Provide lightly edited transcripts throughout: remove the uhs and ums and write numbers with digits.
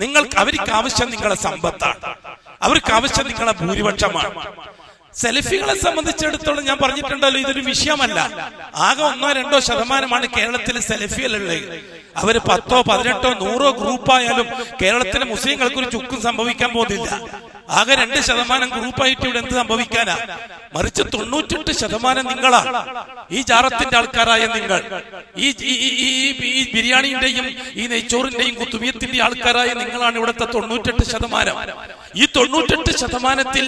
നിങ്ങൾക്ക് അവർക്ക് ആവശ്യം നിങ്ങളെ സമ്പത്താണ്, അവർക്ക് ആവശ്യം നിങ്ങളെ ഭൂരിപക്ഷമാണ്. സെൽഫികളെ സംബന്ധിച്ചിടത്തോളം ഞാൻ പറഞ്ഞിട്ടുണ്ടല്ലോ, ഇതൊരു വിഷയമല്ല. ആകെ 1-2% കേരളത്തിൽ സെൽഫികളുള്ളത്. അവര് 10, 18, 100 ഗ്രൂപ്പായാലും കേരളത്തിലെ മുസ്ലിങ്ങൾക്ക് ഒരു ചുക്കും സംഭവിക്കാൻ പോകുന്നില്ല. ആകെ 2% ഗ്രൂപ്പായിട്ട് ഇവിടെ എന്ത് സംഭവിക്കാനാ? മറിച്ച് 98% നിങ്ങളാണ്, ഈ ജാറത്തിന്റെ ആൾക്കാരായ നിങ്ങൾ, ഈ ബിരിയാണിന്റെയും ഈ നെയ്ച്ചോറിന്റെയും കുത്തുബിയത്തിന്റെ ആൾക്കാരായ നിങ്ങളാണ് ഇവിടുത്തെ 98%. ഈ 98%-ത്തിൽ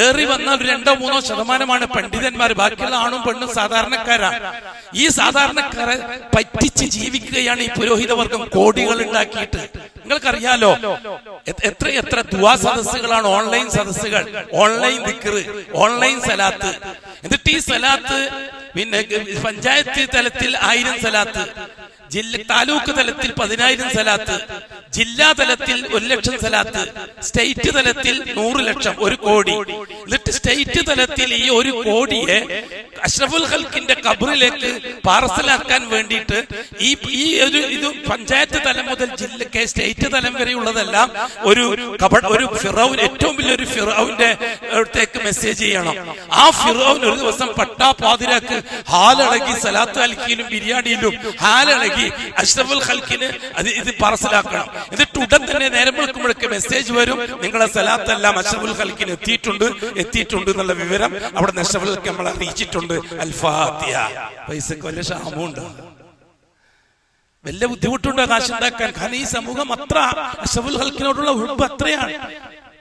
ഏറി വന്നാൽ 2-3% പണ്ഡിതന്മാർ, ബാക്കിയുള്ള ആണും പെണ്ണും സാധാരണക്കാരാണ്. ഈ സാധാരണക്കാരെ പറ്റിച്ച് ജീവിക്കുകയാണ് ഈ പുരോഹിതവർഗം കോടികൾ ഉണ്ടാക്കിയിട്ട്. നിങ്ങൾക്കറിയാലോ എത്ര ദുആ സദസ്സുകളാണ്, ഓൺലൈൻ സദസ്സുകൾ, ഓൺലൈൻ ദിക്ർ, ഓൺലൈൻ സലാത്ത്. എന്നിട്ട് ഈ സലാത്ത് പിന്നെ പഞ്ചായത്ത് തലത്തിൽ 1000 സലാത്ത്, താലൂക്ക് തലത്തിൽ 10,000 സലാത്ത്, ജില്ലാ തലത്തിൽ 1,00,000 സലാത്ത്, സ്റ്റേറ്റ് തലത്തിൽ 100,00,000, 1 കോടി. എന്നിട്ട് സ്റ്റേറ്റ് തലത്തിൽ ഈ 1 കോടിയെ അഷ്റഫുൽ ഖൽക്കിന്റെ ഖബറിലേക്ക് പാർസലാക്കാൻ വേണ്ടിയിട്ട് ഇത് പഞ്ചായത്ത് തലം മുതൽ ജില്ലക്ക് സ്റ്റേറ്റ് തലം വരെയുള്ളതെല്ലാം ഒരു ഫിറൗൻ, ഏറ്റവും വലിയൊരു ഫിറൗന്റെ അടുത്തേക്ക് മെസ്സേജ് ചെയ്യണം. ആ ഫിറൗൻ ഒരു ദിവസം പട്ടാപാതിരാക്ക് ഹാലിളകി സലാത്ത് അൽക്കിയിലും ബിരിയാണിയിലും ഹാലിളകി അഷ്റഫുൽ ഖൽക്കിന് ഇത് പാർസലാക്കണം. എന്നിട്ട് ഉടൻ തന്നെ നേരം വിളിക്കുമ്പോഴേക്ക് മെസ്സേജ് വരും, നിങ്ങളെ സലാത്തെല്ലാം അഷ്റഫുൽ ഖൽക്കിന് എത്തിയിട്ടുണ്ട് എന്നുള്ള വിവരം അവിടെ അഷ്റഫുൽ ഖൽക്ക് നമ്മളെ അറിയിച്ചിട്ടുണ്ട്. അൽ-ഫാത്തിഹ. പൈസക്ക് വല്ല ക്ഷാമമുണ്ട്, വലിയ ബുദ്ധിമുട്ടുണ്ടോ കാശുണ്ടാക്കാൻ? കാരണം ഈ സമൂഹം അത്ര അഷ്റഫുൽ ഖൽക്കിനോടുള്ള ഉറപ്പ് അത്രയാണ്.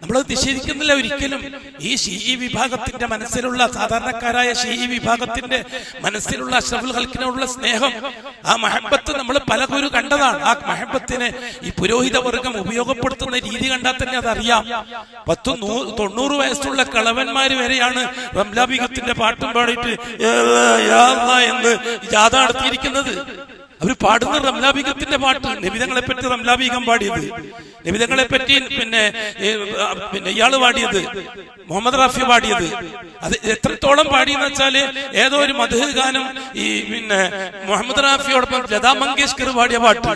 നമ്മളത് നിഷേധിക്കുന്നില്ല ഒരിക്കലും. ഈ ഷീഈ വിഭാഗത്തിന്റെ മനസ്സിലുള്ള, സാധാരണക്കാരായ ഷീഈ വിഭാഗത്തിന്റെ മനസ്സിലുള്ള അഷ്റഫുൽ ഖൽക്കിനോടുള്ള സ്നേഹം, ആ മഹബത്ത് നമ്മൾ പലകുരു കണ്ടതാണ്. ആ മഹബത്തിനെ ഈ പുരോഹിത വർഗം ഉപയോഗപ്പെടുത്തുന്ന രീതി കണ്ടാൽ തന്നെ അതറിയാം. 90 വയസ്സുള്ള കളവന്മാര് വരെയാണ് റംലാബീഗത്തിന്റെ പാട്ടും പാടിയിട്ട് എന്ന് ജാഥ നടത്തിയിരിക്കുന്നത്. അവര് പാടുന്ന റംലാബീഗത്തിന്റെ പാട്ട്, നബിതങ്ങളെ പറ്റി റംലാബീഗം പാടിയത്, നബിതങ്ങളെ പറ്റി പിന്നെ ഇയാള് പാടിയത്, മുഹമ്മദ് റാഫി പാടിയത്. അത് എത്രത്തോളം പാടിയെന്ന് വെച്ചാല് ഏതോ ഒരു മദ്ഹ് ഗാനം ഈ പിന്നെ മുഹമ്മദ് റാഫിയോടൊപ്പം ലതാ മങ്കേഷ്കർ പാടിയ പാട്ട്,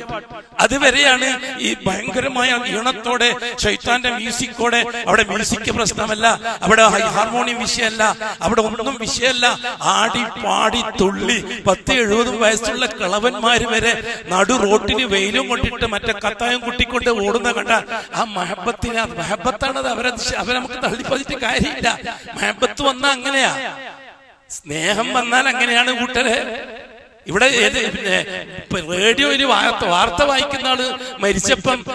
അതുവരെയാണ് ഈ ഭയങ്കരമായ ഈണത്തോടെ ശൈത്താന്റെ മ്യൂസിക്കോടെ. അവിടെ മ്യൂസിക് പ്രശ്നമല്ല, അവിടെ ഹാർമോണിയം വിഷയമല്ല, അവിടെ ഒന്നും വിഷയമല്ല. ആടി പാടി തുള്ളി 10-70 വയസ്സുള്ള കളവന്മാർ വരെ നടു റോട്ടിന് വെയിലും കൊണ്ടിട്ട് മറ്റേ കത്തായം കുട്ടിക്കൊണ്ട് ഓടുന്ന കണ്ട ആ മഹബത്തിന്, മഹബത്താണത്. അവരെ നമുക്ക് തള്ളിപ്പതിട്ട് കാര്യമില്ല. മഹബത്ത് വന്നാൽ അങ്ങനെയാ, സ്നേഹം വന്നാൽ അങ്ങനെയാണ് കൂട്ടരെ. ഇവിടെ റേഡിയോയിൽ വാർത്ത വായിക്കുന്ന ആള് മരിച്ചപ്പം